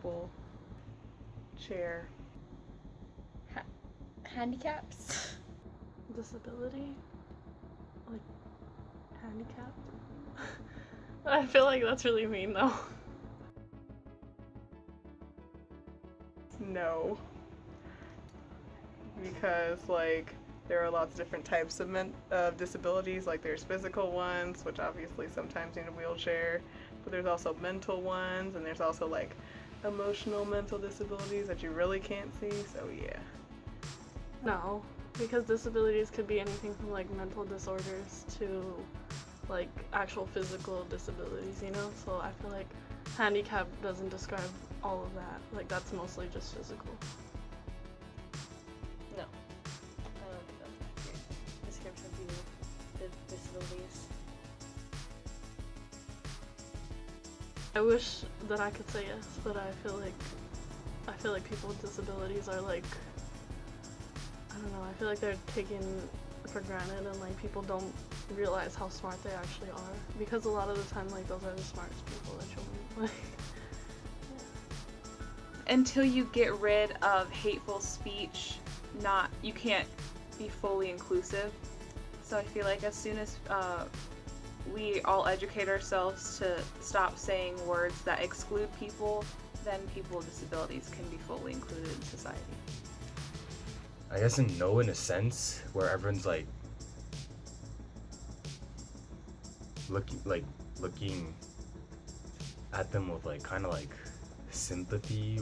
physical chair. Handicaps? Disability? Like, handicapped? I feel like that's really mean though. No. Because, like, there are lots of different types of disabilities. Like, there's physical ones, which obviously sometimes need a wheelchair, but there's also mental ones, and there's also, like, emotional mental disabilities that you really can't see, so yeah. No, because disabilities could be anything from like mental disorders to like actual physical disabilities, you know? So I feel like handicap doesn't describe all of that. Like that's mostly just physical. No. I don't think that's an accurate description of the disabilities. I wish that I could say yes, but I feel like people with disabilities are like, I don't know, I feel like they're taken for granted and like people don't realize how smart they actually are, because a lot of the time like those are the smartest people that you'll meet. Like, Until you get rid of hateful speech, you can't be fully inclusive. So I feel like as soon as we all educate ourselves to stop saying words that exclude people, then people with disabilities can be fully included in society. I guess in a sense, where everyone's like looking at them with like kind of like sympathy.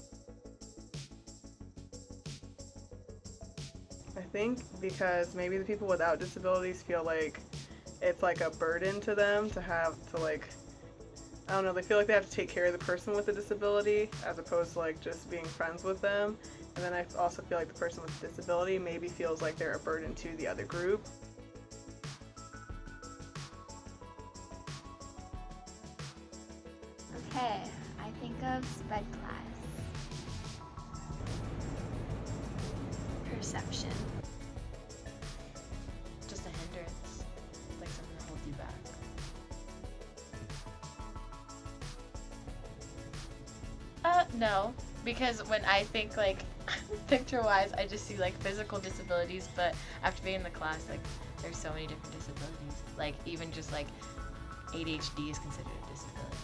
I think because maybe the people without disabilities feel like it's like a burden to them to have to like, I don't know, they feel like they have to take care of the person with a disability as opposed to like just being friends with them. And then I also feel like the person with a disability maybe feels like they're a burden to the other group. Okay, I think of SPED class. Perception. Just a hindrance. Like something that holds you back. No, because when I think like picture-wise, I just see like physical disabilities, but after being in the class, like there's so many different disabilities. Like even just like ADHD is considered a disability.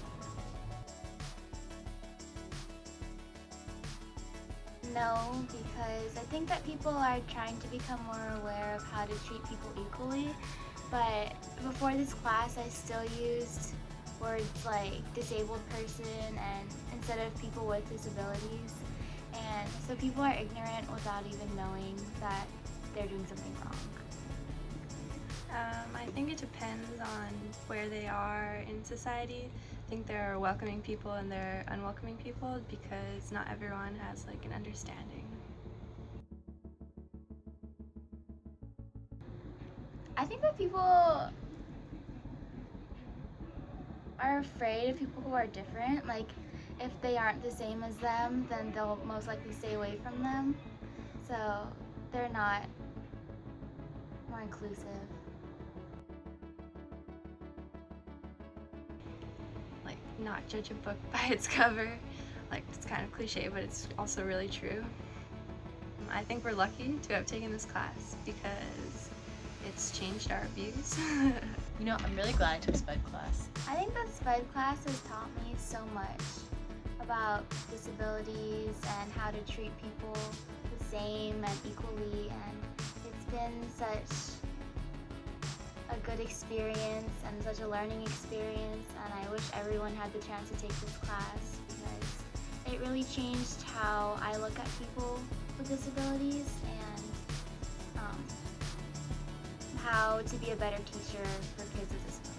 No, because I think that people are trying to become more aware of how to treat people equally, but before this class I still used words like disabled person and instead of people with disabilities, and so people are ignorant without even knowing that they're doing something wrong. I think it depends on where they are in society. I think there are welcoming people and there are unwelcoming people because not everyone has like an understanding. I think that people are afraid of people who are different. Like, if they aren't the same as them, then they'll most likely stay away from them. So they're not more inclusive. Like, not judge a book by its cover. Like, it's kind of cliche, but it's also really true. I think we're lucky to have taken this class because it's changed our views. You know, I'm really glad I took SPED class. I think that SPED class has taught me so much about disabilities and how to treat people the same and equally, and it's been such a good experience and such a learning experience, and I wish everyone had the chance to take this class because it really changed how I look at people with disabilities and how to be a better teacher for kids with disabilities.